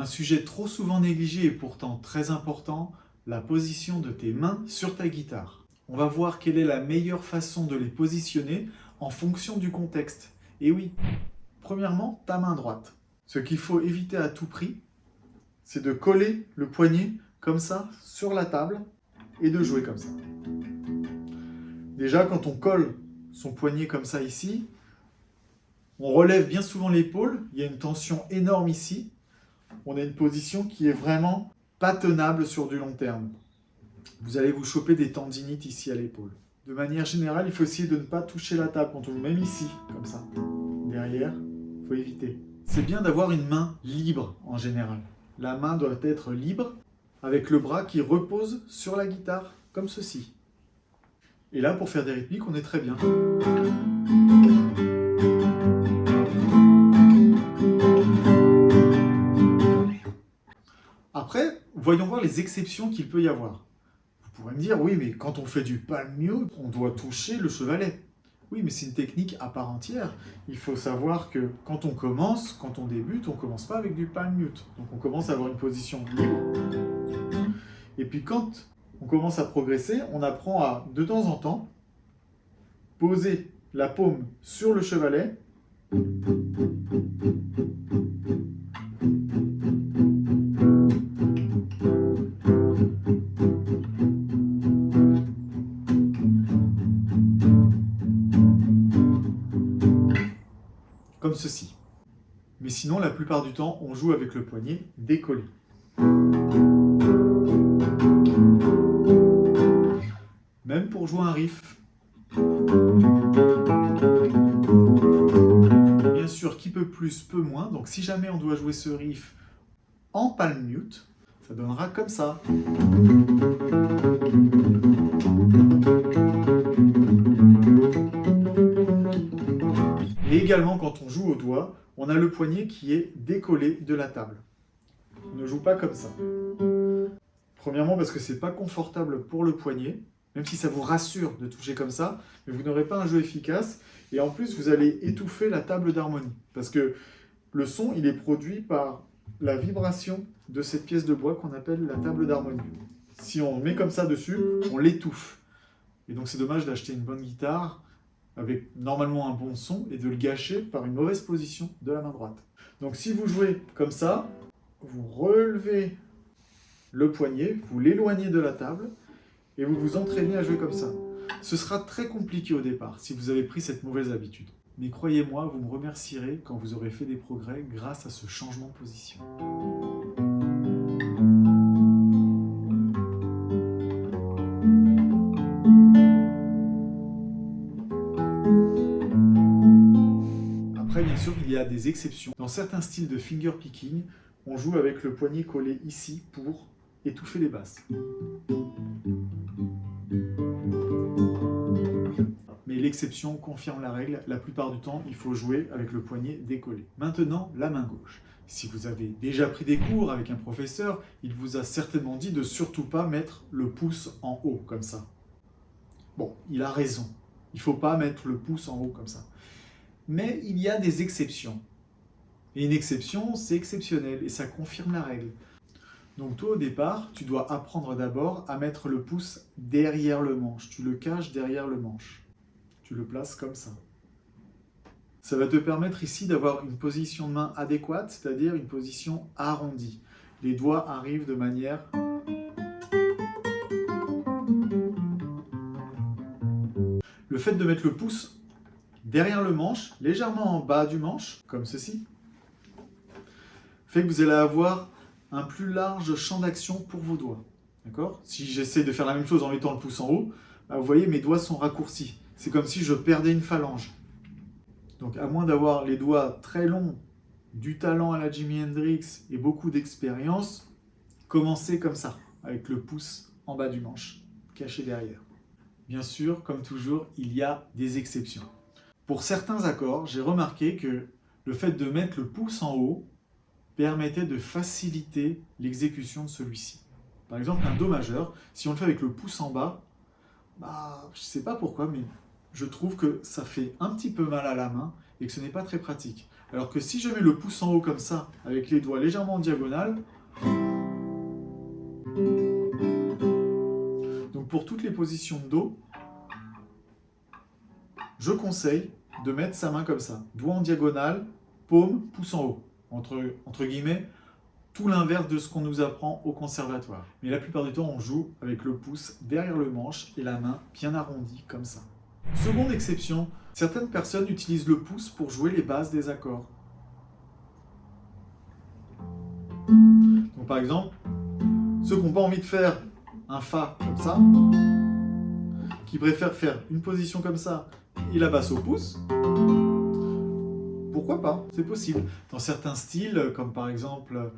Un sujet trop souvent négligé et pourtant très important, la position de tes mains sur ta guitare. On va voir quelle est la meilleure façon de les positionner en fonction du contexte. Et oui, premièrement, ta main droite. Ce qu'il faut éviter à tout prix, c'est de coller le poignet comme ça sur la table et de jouer comme ça. Déjà, quand on colle son poignet comme ça ici, on relève bien souvent l'épaule, il y a une tension énorme ici. On a une position qui est vraiment pas tenable sur du long terme. Vous allez vous choper des tendinites ici à l'épaule. De manière générale, il faut essayer de ne pas toucher la table quand on joue, même ici, comme ça. Derrière, il faut éviter. C'est bien d'avoir une main libre en général. La main doit être libre, avec le bras qui repose sur la guitare, comme ceci. Et là, pour faire des rythmiques, on est très bien. Après, voyons voir les exceptions qu'il peut y avoir. Vous pourrez me dire, oui, mais quand on fait du palm mute, on doit toucher le chevalet. Oui, mais c'est une technique à part entière. Il faut savoir que quand on débute, on ne commence pas avec du palm mute. Donc on commence à avoir une position libre. Et puis quand on commence à progresser, on apprend à, de temps en temps, poser la paume sur le chevalet. Comme ceci. Mais sinon, la plupart du temps, on joue avec le poignet décollé. Même pour jouer un riff. Bien sûr, qui peut plus, peut moins. Donc si jamais on doit jouer ce riff en palm mute, ça donnera comme ça. Et également, quand on joue au doigt, on a le poignet qui est décollé de la table. On ne joue pas comme ça. Premièrement, parce que c'est pas confortable pour le poignet, même si ça vous rassure de toucher comme ça, mais vous n'aurez pas un jeu efficace. Et en plus, vous allez étouffer la table d'harmonie. Parce que le son, il est produit par la vibration de cette pièce de bois qu'on appelle la table d'harmonie. Si on met comme ça dessus, on l'étouffe. Et donc c'est dommage d'acheter une bonne guitare avec normalement un bon son et de le gâcher par une mauvaise position de la main droite. Donc si vous jouez comme ça, vous relevez le poignet, vous l'éloignez de la table et vous vous entraînez à jouer comme ça. Ce sera très compliqué au départ si vous avez pris cette mauvaise habitude. Mais croyez-moi, vous me remercierez quand vous aurez fait des progrès grâce à ce changement de position. Après, bien sûr, il y a des exceptions. Dans certains styles de finger picking, on joue avec le poignet collé ici pour étouffer les basses. Mais l'exception confirme la règle. La plupart du temps, il faut jouer avec le poignet décollé. Maintenant, la main gauche. Si vous avez déjà pris des cours avec un professeur, il vous a certainement dit de surtout pas mettre le pouce en haut, comme ça. Bon, il a raison. Il ne faut pas mettre le pouce en haut, comme ça. Mais il y a des exceptions. Et une exception, c'est exceptionnel, et ça confirme la règle. Donc toi, au départ, tu dois apprendre d'abord à mettre le pouce derrière le manche. Tu le caches derrière le manche. Tu le places comme ça. Ça va te permettre ici d'avoir une position de main adéquate, c'est-à-dire une position arrondie. Les doigts arrivent de manière... Le fait de mettre le pouce derrière le manche, légèrement en bas du manche, comme ceci, fait que vous allez avoir un plus large champ d'action pour vos doigts. D'accord ? Si j'essaie de faire la même chose en mettant le pouce en haut, bah vous voyez, mes doigts sont raccourcis. C'est comme si je perdais une phalange. Donc à moins d'avoir les doigts très longs, du talent à la Jimi Hendrix et beaucoup d'expérience, commencez comme ça, avec le pouce en bas du manche, caché derrière. Bien sûr, comme toujours, il y a des exceptions. Pour certains accords, j'ai remarqué que le fait de mettre le pouce en haut permettait de faciliter l'exécution de celui-ci. Par exemple, un Do majeur, si on le fait avec le pouce en bas, bah, je ne sais pas pourquoi, mais je trouve que ça fait un petit peu mal à la main et que ce n'est pas très pratique. Alors que si je mets le pouce en haut comme ça, avec les doigts légèrement en diagonale, donc pour toutes les positions de Do, je conseille de mettre sa main comme ça, doigt en diagonale, paume, pouce en haut, entre guillemets, tout l'inverse de ce qu'on nous apprend au conservatoire. Mais la plupart du temps, on joue avec le pouce derrière le manche et la main bien arrondie comme ça. Seconde exception, certaines personnes utilisent le pouce pour jouer les bases des accords. Donc par exemple, ceux qui n'ont pas envie de faire un Fa comme ça, qui préfèrent faire une position comme ça et la basse au pouce, pourquoi pas? C'est possible. Dans certains styles, comme par exemple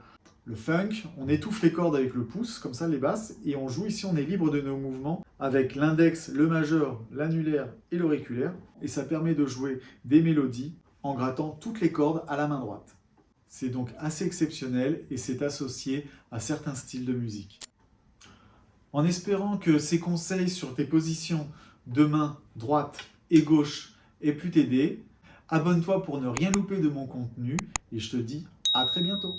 le funk, on étouffe les cordes avec le pouce, comme ça les basses, et on joue ici, on est libre de nos mouvements, avec l'index, le majeur, l'annulaire et l'auriculaire, et ça permet de jouer des mélodies en grattant toutes les cordes à la main droite. C'est donc assez exceptionnel et c'est associé à certains styles de musique. En espérant que ces conseils sur tes positions de main droite et gauche aient pu t'aider, abonne-toi pour ne rien louper de mon contenu et je te dis à très bientôt.